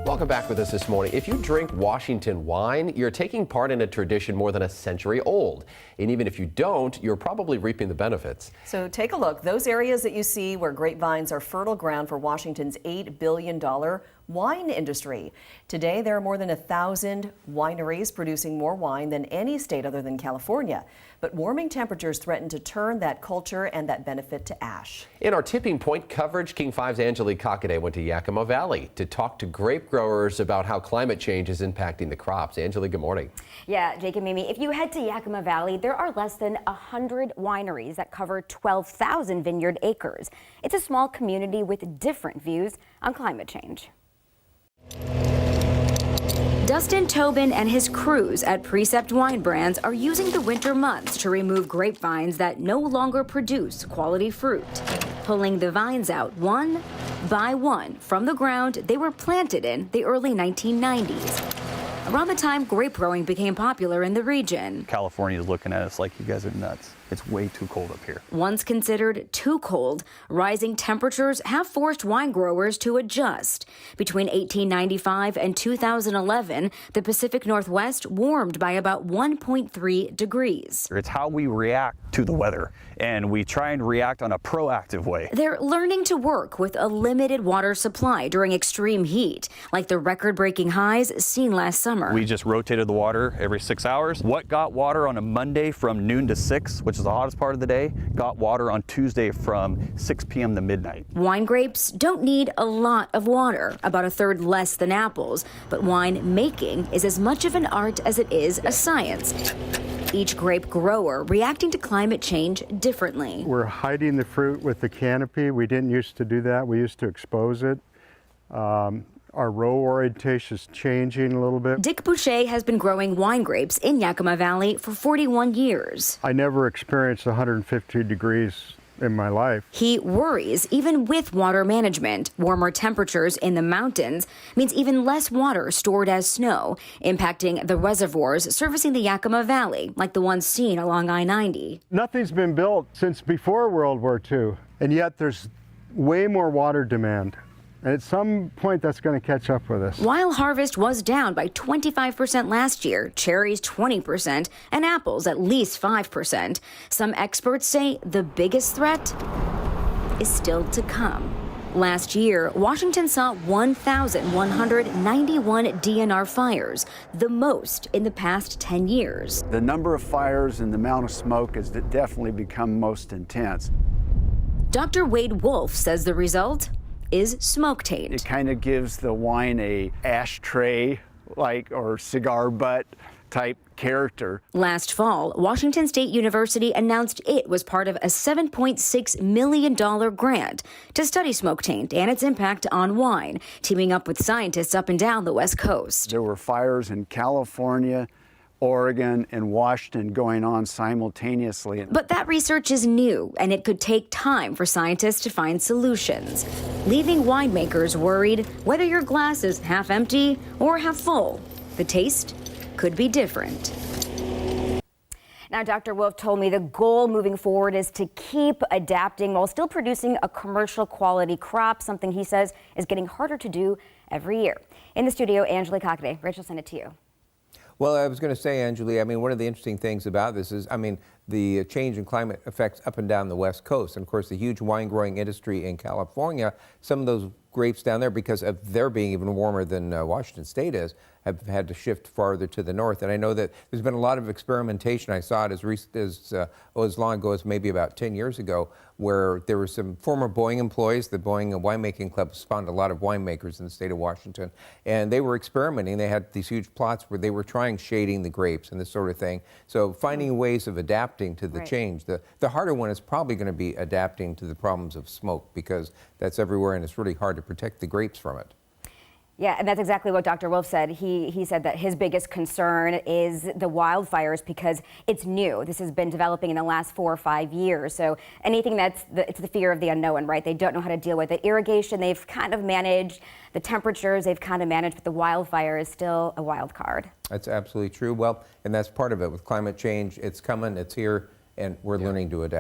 Welcome back with us this morning. If you drink Washington wine, you're taking part in a tradition more than a century old. And even if you don't, you're probably reaping the benefits. So take a look. Those areas that you see where grapevines are fertile ground for Washington's $8 billion wine industry. Today, there are more than 1,000 wineries producing more wine than any state other than California. But warming temperatures threaten to turn that culture and that benefit to ash. In our Tipping Point coverage, King 5's Angelique Cockaday went to Yakima Valley to talk to grape growers about how climate change is impacting the crops. Angelique, good morning. Yeah, Jake and Mimi, if you head to Yakima Valley, there are less than 100 wineries that cover 12,000 vineyard acres. It's a small community with different views on climate change. Dustin Tobin and his crews at Precept Wine Brands are using the winter months to remove grapevines that no longer produce quality fruit, pulling the vines out one by one from the ground they were planted in the early 1990s. Around the time grape growing became popular in the region. California is looking at us like you guys are nuts. It's way too cold up here. Once considered too cold, rising temperatures have forced wine growers to adjust. Between 1895 and 2011, the Pacific Northwest warmed by about 1.3 degrees. It's how we react to the weather, and we try and react on a proactive way. They're learning to work with a limited water supply during extreme heat, like the record-breaking highs seen last summer. We just rotated the water every 6 hours. What got water on a Monday from noon to 6, which is the hottest part of the day, got water on Tuesday from 6 p.m. to midnight. Wine grapes don't need a lot of water, about a third less than apples, but wine making is as much of an art as it is a science. Each grape grower reacting to climate change differently. We're hiding the fruit with the canopy. We didn't used to do that. We used to expose it. Our row orientation is changing a little bit. Dick Boucher has been growing wine grapes in Yakima Valley for 41 years. I never experienced 150 degrees in my life. He worries even with water management. Warmer temperatures in the mountains means even less water stored as snow, impacting the reservoirs servicing the Yakima Valley, like the ones seen along I-90. Nothing's been built since before World War II, and yet there's way more water demand. And at some point, that's going to catch up with us. While harvest was down by 25% last year, cherries 20%, and apples at least 5%, some experts say the biggest threat is still to come. Last year, Washington saw 1,191 DNR fires, the most in the past 10 years. The number of fires and the amount of smoke has definitely become most intense. Dr. Wade Wolf says the result is smoke taint. It kind of gives the wine a ashtray or cigar butt type character. Last fall, Washington State University announced it was part of a $7.6 million grant to study smoke taint and its impact on wine, teaming up with scientists up and down the West Coast. There were fires in California, Oregon, and Washington going on simultaneously. But that research is new, and it could take time for scientists to find solutions, leaving winemakers worried whether your glass is half empty or half full. The taste could be different. Now, Dr. Wolf told me the goal moving forward is to keep adapting while still producing a commercial quality crop, something he says is getting harder to do every year. In the studio, Angelique Cockaday. Rachel, send it to you. Well, I was going to say, Angelique, one of the interesting things about this is, the change in climate affects up and down the West Coast. And of course, the huge wine growing industry in California, some of those grapes down there, because of their being even warmer than Washington State is, have had to shift farther to the north. And I know that there's been a lot of experimentation. I saw it as long ago as maybe about 10 years ago, where there were some former Boeing employees. The Boeing winemaking club spawned a lot of winemakers in the state of Washington. And they were experimenting. They had these huge plots where they were trying shading the grapes and this sort of thing. So finding ways of adapting to the change. The harder one is probably going to be adapting to the problems of smoke, because that's everywhere and it's really hard to protect the grapes from it. Yeah, and that's exactly what Dr. Wolf said. He said that his biggest concern is the wildfires because it's new. This has been developing in the last 4 or 5 years. So anything it's the fear of the unknown, right? They don't know how to deal with it. Irrigation, they've kind of managed. The temperatures, they've kind of managed, but the wildfire is still a wild card. That's absolutely true. Well, and that's part of it. With climate change, it's coming, it's here, and we're learning to adapt.